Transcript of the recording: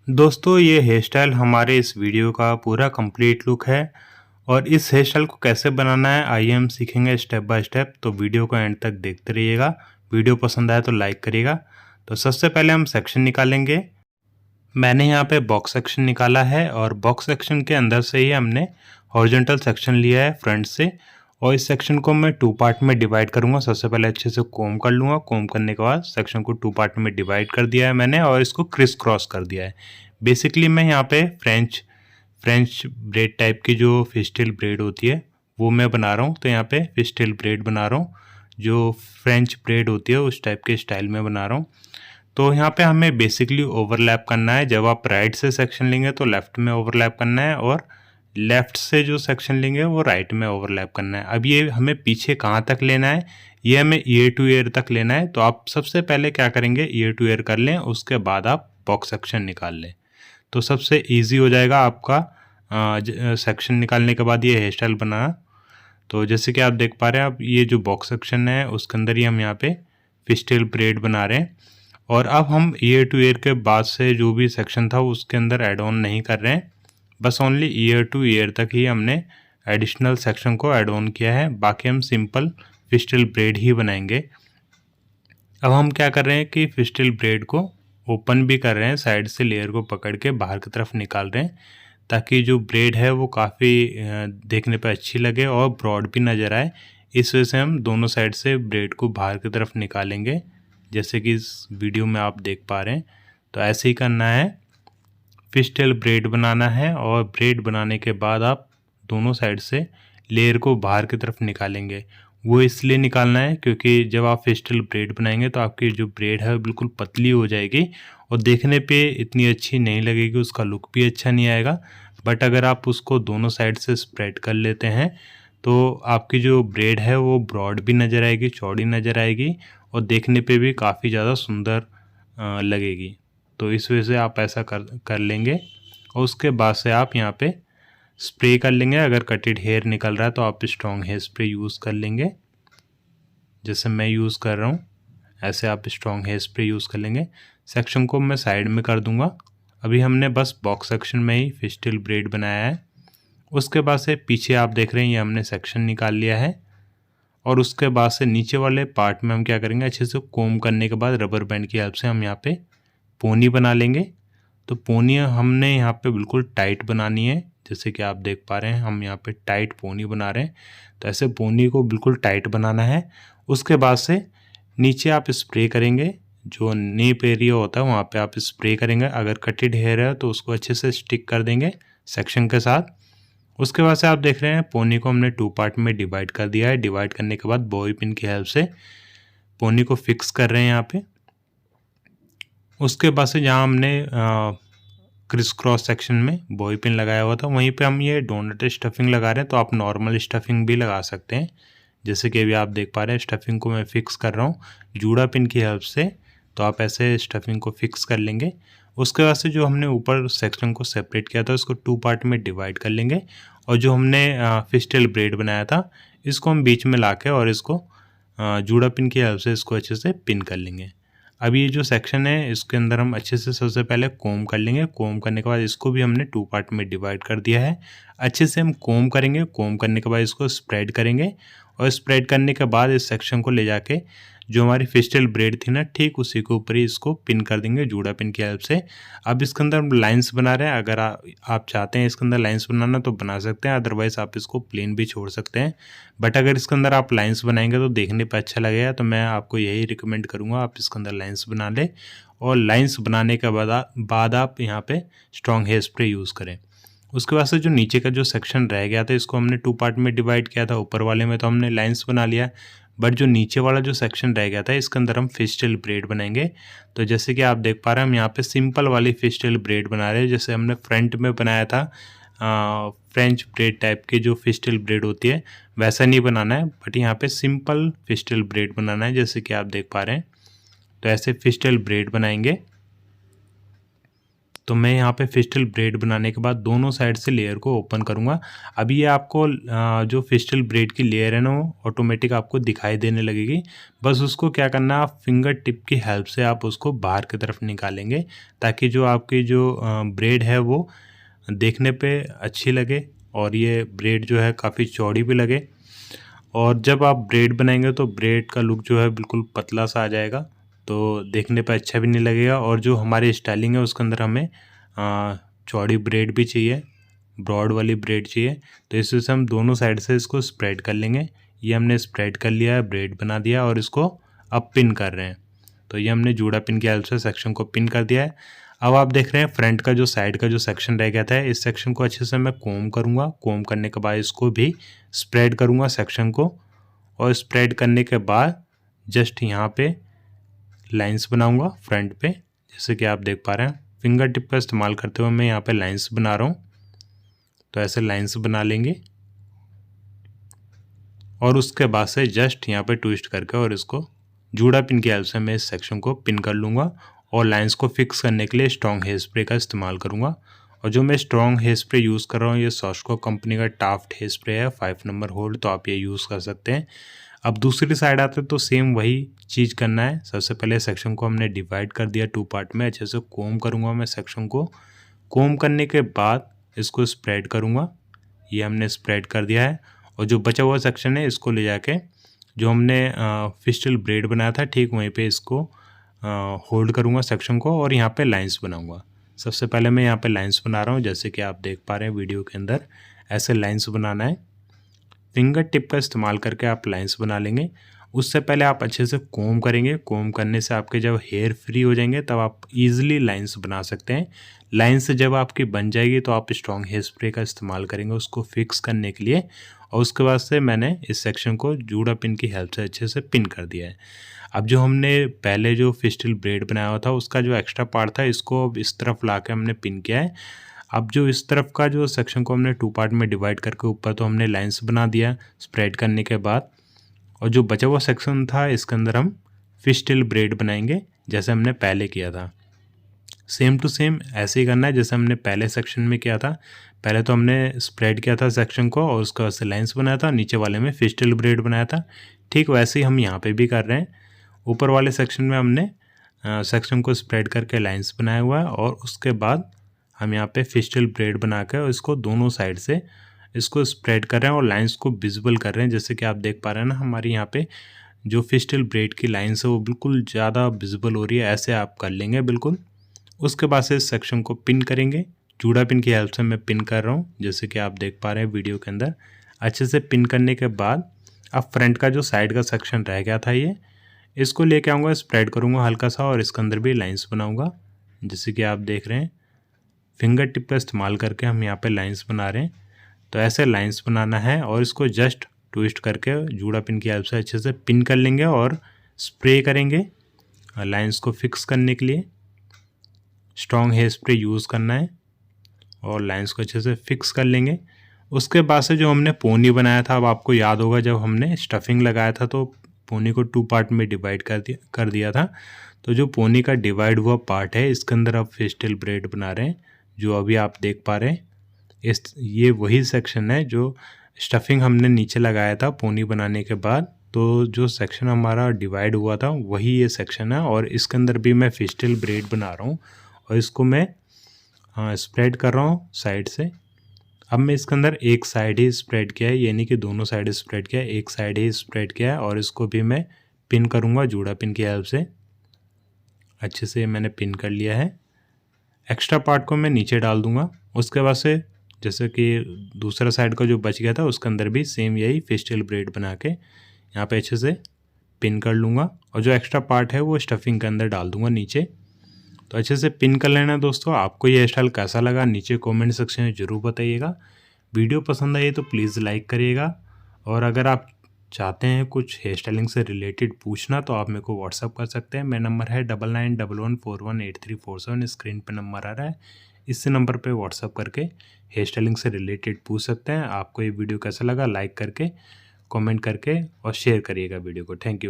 दोस्तों ये hair style हमारे इस वीडियो का पूरा कंप्लीट लुक है और इस हेयर स्टाइल को कैसे बनाना है आइए हम सीखेंगे स्टेप बाय स्टेप। तो वीडियो को एंड तक देखते रहिएगा। वीडियो पसंद आए तो लाइक करिएगा। तो सबसे पहले हम सेक्शन निकालेंगे। मैंने यहाँ पे बॉक्स सेक्शन निकाला है और बॉक्स सेक्शन के अंदर से ही हमने हॉरिजॉन्टल सेक्शन लिया है फ्रंट से। और इस सेक्शन को मैं टू पार्ट में डिवाइड करूँगा। सबसे पहले अच्छे से कोम कर लूँगा। कोम करने के बाद सेक्शन को टू पार्ट में डिवाइड कर दिया है मैंने और इसको क्रिस क्रॉस कर दिया है। बेसिकली मैं यहाँ पे फ्रेंच ब्रेड टाइप की जो फिशटेल ब्रेड होती है वो मैं बना रहा हूँ। तो यहाँ पे फिशटेल ब्रेड बना रहा हूँ, जो फ्रेंच ब्रेड होती है उस टाइप के स्टाइल में बना रहा हूँ। तो यहाँ पे हमें बेसिकली ओवरलैप करना है। जब आप राइट से सेक्शन लेंगे तो लेफ्ट में ओवरलैप करना है और लेफ्ट से जो सेक्शन लेंगे वो राइट में ओवरलैप करना है। अब ये हमें पीछे कहाँ तक लेना है, ये हमें ईयर टू ईयर तक लेना है। तो आप सबसे पहले क्या करेंगे, ईयर टू ईयर कर लें, उसके बाद आप बॉक्स सेक्शन निकाल लें तो सबसे इजी हो जाएगा आपका सेक्शन निकालने के बाद ये हेयर स्टाइल बनाना। तो जैसे कि आप देख पा रहे हैं, अब ये जो बॉक्स सेक्शन है उसके अंदर ही हम यहाँ पे फिशटेल ब्रेड बना रहे हैं। और अब हम ईयर टू ईयर के बाद से जो भी सेक्शन था उसके अंदर ऐड ऑन नहीं कर रहे हैं, बस ओनली ईयर टू ईयर तक ही हमने एडिशनल सेक्शन को ऐड ऑन किया है। बाकी हम सिंपल फिशटेल ब्रेड ही बनाएंगे। अब हम क्या कर रहे हैं कि फिशटेल ब्रेड को ओपन भी कर रहे हैं, साइड से लेयर को पकड़ के बाहर की तरफ निकाल रहे हैं ताकि जो ब्रेड है वो काफ़ी देखने पर अच्छी लगे और ब्रॉड भी नज़र आए। इस वजह से हम दोनों साइड से ब्रेड को बाहर की तरफ निकालेंगे, जैसे कि इस वीडियो में आप देख पा रहे हैं। तो ऐसे ही करना है, फिशटेल ब्रेड बनाना है और ब्रेड बनाने के बाद आप दोनों साइड से लेयर को बाहर की तरफ निकालेंगे। वो इसलिए निकालना है क्योंकि जब आप फिशटेल ब्रेड बनाएंगे तो आपकी जो ब्रेड है बिल्कुल पतली हो जाएगी और देखने पे इतनी अच्छी नहीं लगेगी, उसका लुक भी अच्छा नहीं आएगा। बट अगर आप उसको दोनों साइड से स्प्रेड कर लेते हैं तो आपकी जो ब्रेड है वो ब्रॉड भी नज़र आएगी, चौड़ी नज़र आएगी और देखने पे भी काफ़ी ज़्यादा सुंदर लगेगी। तो इस वजह से आप ऐसा कर लेंगे और उसके बाद से आप यहाँ पे स्प्रे कर लेंगे। अगर कटेड हेयर निकल रहा है तो आप स्ट्रॉन्ग हेयर स्प्रे यूज़ कर लेंगे, जैसे मैं यूज़ कर रहा हूँ ऐसे आप स्ट्रॉन्ग हेयर स्प्रे यूज़ कर लेंगे। सेक्शन को मैं साइड में कर दूंगा। अभी हमने बस बॉक्स सेक्शन में ही फिशटेल ब्रेड बनाया है। उसके बाद से पीछे आप देख रहे हैं ये हमने सेक्शन निकाल लिया है और उसके बाद से नीचे वाले पार्ट में हम क्या करेंगे, अच्छे से कोम करने के बाद रबर बैंड की हेल्प से हम यहाँ पे पोनी बना लेंगे। तो पोनी हमने यहाँ पे बिल्कुल टाइट बनानी है, जैसे कि आप देख पा रहे हैं हम यहाँ पे टाइट पोनी बना रहे हैं। तो ऐसे पोनी को बिल्कुल टाइट बनाना है। उसके बाद से नीचे आप स्प्रे करेंगे, जो नेप एरिया होता है वहाँ पे आप स्प्रे करेंगे। अगर कटेड हेयर है तो उसको अच्छे से स्टिक कर देंगे सेक्शन के साथ। उसके बाद से आप देख रहे हैं पोनी को हमने टू पार्ट में डिवाइड कर दिया है। डिवाइड करने के बाद बॉबी पिन की हेल्प से पोनी को फिक्स कर रहे हैं यहाँ पे। उसके बाद से जहाँ हमने क्रिस क्रॉस सेक्शन में बॉबी पिन लगाया हुआ था वहीं पे हम ये डोनट स्टफिंग लगा रहे हैं। तो आप नॉर्मल स्टफिंग भी लगा सकते हैं, जैसे कि अभी आप देख पा रहे हैं स्टफिंग को मैं फिक्स कर रहा हूँ जूड़ा पिन की हेल्प से। तो आप ऐसे स्टफिंग को फिक्स कर लेंगे। उसके बाद से जो हमने ऊपर सेक्शन को सेपरेट किया था उसको टू पार्ट में डिवाइड कर लेंगे और जो हमने फिशटेल ब्रेड बनाया था इसको हम बीच में ला के और इसको जूड़ा पिन की हेल्प से इसको अच्छे से पिन कर लेंगे। अब ये जो सेक्शन है इसके अंदर हम अच्छे से सबसे पहले कोम कर लेंगे। कोम करने के बाद इसको भी हमने टू पार्ट में डिवाइड कर दिया है। अच्छे से हम कोम करेंगे। कोम करने के बाद इसको स्प्रेड करेंगे और स्प्रेड करने के बाद इस सेक्शन को ले जाके जो हमारी फिशटेल ब्रेड थी ना, ठीक उसी के ऊपर ही इसको पिन कर देंगे जूड़ा पिन की हेल्प से। अब इसके अंदर हम लाइंस बना रहे हैं। अगर आप चाहते हैं इसके अंदर लाइंस बनाना तो बना सकते हैं, अदरवाइज़ आप इसको प्लेन भी छोड़ सकते हैं। बट अगर इसके अंदर आप लाइंस बनाएंगे तो देखने पर अच्छा लगेगा, तो मैं आपको यही रिकमेंड करूँगा आप इसके अंदर लाइंस बना लें। और लाइंस बनाने के बाद आप यहाँ पे स्ट्रॉन्ग हेयर स्प्रे यूज़ करें। उसके बाद से जो नीचे का जो सेक्शन रह गया था इसको हमने टू पार्ट में डिवाइड किया था। ऊपर वाले में तो हमने लाइंस बना लिया, बट जो नीचे वाला जो सेक्शन रह गया था इसके अंदर हम फिशटेल ब्रेड बनाएंगे। तो जैसे कि आप देख पा रहे हैं हम यहाँ पे सिंपल वाली फिशटेल ब्रेड बना रहे हैं, जैसे हमने फ्रंट में बनाया था फ्रेंच ब्रेड टाइप की जो फिशटेल ब्रेड होती है वैसा नहीं बनाना है, बट यहाँ पे सिंपल फिशटेल ब्रेड बनाना है, जैसे कि आप देख पा रहे हैं। तो ऐसे फिशटेल ब्रेड बनाएंगे। तो मैं यहाँ पे फिस्टल ब्रेड बनाने के बाद दोनों साइड से लेयर को ओपन करूँगा। अब ये आपको जो फिस्टल ब्रेड की लेयर है ना वो ऑटोमेटिक आपको दिखाई देने लगेगी। बस उसको क्या करना है, आप फिंगर टिप की हेल्प से आप उसको बाहर की तरफ निकालेंगे, ताकि जो आपकी जो ब्रेड है वो देखने पे अच्छी लगे और ये ब्रेड जो है काफ़ी चौड़ी भी लगे। और जब आप ब्रेड बनाएंगे तो ब्रेड का लुक जो है बिल्कुल पतला सा आ जाएगा, तो देखने पे अच्छा भी नहीं लगेगा। और जो हमारी स्टाइलिंग है उसके अंदर हमें चौड़ी ब्रेड भी चाहिए, ब्रॉड वाली ब्रेड चाहिए। तो इस वजह से हम दोनों साइड से इसको स्प्रेड कर लेंगे। ये हमने स्प्रेड कर लिया है, ब्रेड बना दिया और इसको अब पिन कर रहे हैं। तो ये हमने जूड़ा पिन की हेल्प से सेक्शन को पिन कर दिया है। अब आप देख रहे हैं फ्रंट का जो साइड का जो सेक्शन रह गया था, इस सेक्शन को अच्छे से मैं कोम करूँगा। कोम करने के बाद इसको भी स्प्रेड करूँगा सेक्शन को, और स्प्रेड करने के बाद जस्ट यहाँ पे लाइंस बनाऊँगा फ्रंट पे, जैसे कि आप देख पा रहे हैं। फिंगर टिप का इस्तेमाल करते हुए मैं यहाँ पे लाइंस बना रहा हूँ। तो ऐसे लाइंस बना लेंगे और उसके बाद से जस्ट यहाँ पे ट्विस्ट करके और इसको जूड़ा पिन की हेल्प से मैं इस सेक्शन को पिन कर लूँगा। और लाइंस को फिक्स करने के लिए स्ट्रॉन्ग हेयर स्प्रे का इस्तेमाल करूँगा। और जो मैं स्ट्रॉन्ग हेयर स्प्रे यूज़ कर रहा हूँ ये सॉस्को कंपनी का टाफ्ट हेयर स्प्रे है 5 नंबर होल्ड, तो आप ये यूज़ कर सकते हैं। अब दूसरी साइड आते तो सेम वही चीज़ करना है। सबसे पहले सेक्शन को हमने डिवाइड कर दिया 2 पार्ट में। अच्छे से कोम करूँगा मैं सेक्शन को। कोम करने के बाद इसको स्प्रेड करूँगा। ये हमने स्प्रेड कर दिया है। और जो बचा हुआ सेक्शन है इसको ले जाके जो हमने फिस्टल ब्रेड बनाया था ठीक वहीं पे इसको होल्ड करूँगा सेक्शन को, और यहाँ पे लाइंस बनाऊँगा। सबसे पहले मैं यहाँ पे लाइंस बना रहा हूँ, जैसे कि आप देख पा रहे हैं वीडियो के अंदर। ऐसे लाइंस बनाना है, फिंगर टिप का इस्तेमाल करके आप लाइंस बना लेंगे। उससे पहले आप अच्छे से कोम करेंगे। कोम करने से आपके जब हेयर फ्री हो जाएंगे तब आप इजीली लाइंस बना सकते हैं। लाइंस जब आपकी बन जाएगी तो आप स्ट्रॉन्ग हेयर स्प्रे का इस्तेमाल करेंगे उसको फिक्स करने के लिए। और उसके बाद से मैंने इस सेक्शन को जूड़ा पिन की हेल्प से अच्छे से पिन कर दिया है। अब जो हमने पहले जो फिस्टल ब्रेड बनाया हुआ था उसका जो एक्स्ट्रा पार्ट था इसको अब इस तरफ ला के हमने पिन किया है। अब जो इस तरफ का जो सेक्शन को हमने 2 पार्ट में डिवाइड करके ऊपर तो हमने लाइंस बना दिया स्प्रेड करने के बाद। और जो बचा हुआ सेक्शन था इसके अंदर हम फिस्टल ब्रेड बनाएंगे जैसे हमने पहले किया था। सेम टू सेम ऐसे ही करना है जैसे हमने पहले सेक्शन में किया था। पहले तो हमने स्प्रेड किया था सेक्शन को और उसके बाद से लाइंस बनाया था, नीचे वाले में फिस्टल ब्रेड बनाया था। ठीक वैसे ही हम यहाँ पे भी कर रहे हैं। ऊपर वाले सेक्शन में हमने सेक्शन को स्प्रेड करके लाइंस बनाया हुआ है और उसके बाद हम यहाँ पे फिस्टल ब्रेड बना के और इसको दोनों साइड से इसको स्प्रेड कर रहे हैं और लाइंस को विजिबल कर रहे हैं। जैसे कि आप देख पा रहे हैं ना, हमारी यहाँ पे जो फिस्टल ब्रेड की लाइंस है वो बिल्कुल ज़्यादा विजिबल हो रही है। ऐसे आप कर लेंगे बिल्कुल। उसके बाद से इस सेक्शन को पिन करेंगे। जूड़ा पिन की हेल्प से मैं पिन कर रहा हूँ, जैसे कि आप देख पा रहे हैं वीडियो के अंदर। अच्छे से पिन करने के बाद अब फ्रंट का जो साइड का सेक्शन रह गया था ये इसको लेके आऊँगा, स्प्रेड करूँगा हल्का सा और इसके अंदर भी लाइंस बनाऊँगा। जैसे कि आप देख रहे हैं फिंगर टिप का इस्तेमाल करके हम यहाँ पे लाइंस बना रहे हैं। तो ऐसे लाइंस बनाना है और इसको जस्ट ट्विस्ट करके जूड़ा पिन की हेल्प से अच्छे से पिन कर लेंगे और स्प्रे करेंगे लाइंस को फिक्स करने के लिए। स्ट्रॉन्ग हेयर स्प्रे यूज़ करना है और लाइंस को अच्छे से फिक्स कर लेंगे। उसके बाद से जो हमने पोनी बनाया था, अब आपको याद होगा जब हमने स्टफिंग लगाया था तो पोनी को 2 पार्ट में डिवाइड कर दिया था। तो जो पोनी का डिवाइड हुआ पार्ट है इसके अंदर अब फिस्टल ब्रेड बना रहे हैं, जो अभी आप देख पा रहे हैं। ये वही सेक्शन है जो स्टफिंग हमने नीचे लगाया था पोनी बनाने के बाद। तो जो सेक्शन हमारा डिवाइड हुआ था वही ये सेक्शन है और इसके अंदर भी मैं फिस्टल ब्रेड बना रहा हूँ और इसको मैं स्प्रेड कर रहा हूँ साइड से। अब मैं इसके अंदर एक साइड ही स्प्रेड किया है, यानी कि दोनों साइड स्प्रेड किया है, एक साइड ही स्प्रेड किया है और इसको भी मैं पिन करूँगा जूड़ा पिन की हेल्प से। अच्छे से मैंने पिन कर लिया है। एक्स्ट्रा पार्ट को मैं नीचे डाल दूँगा। उसके बाद से जैसे कि दूसरा साइड का जो बच गया था उसके अंदर भी सेम यही फिस्टल ब्रेड बना के यहाँ पे अच्छे से पिन कर लूँगा और जो एक्स्ट्रा पार्ट है वो स्टफिंग के अंदर डाल दूँगा नीचे। तो अच्छे से पिन कर लेना दोस्तों। आपको ये हेयर स्टाइल कैसा लगा नीचे कमेंट सेक्शन में ज़रूर बताइएगा। वीडियो पसंद आई तो प्लीज़ लाइक करिएगा और अगर आप चाहते हैं कुछ हेयर स्टाइलिंग से रिलेटेड पूछना तो आप मेरे को व्हाट्सअप कर सकते हैं। मेरा नंबर है 9911418347। स्क्रीन पर नंबर आ रहा है, इसी नंबर पे व्हाट्सअप करके हेयर स्टाइलिंग से रिलेटेड पूछ सकते हैं। आपको ये वीडियो कैसा लगा लाइक करके, कमेंट करके और शेयर करिएगा वीडियो को। Thank you.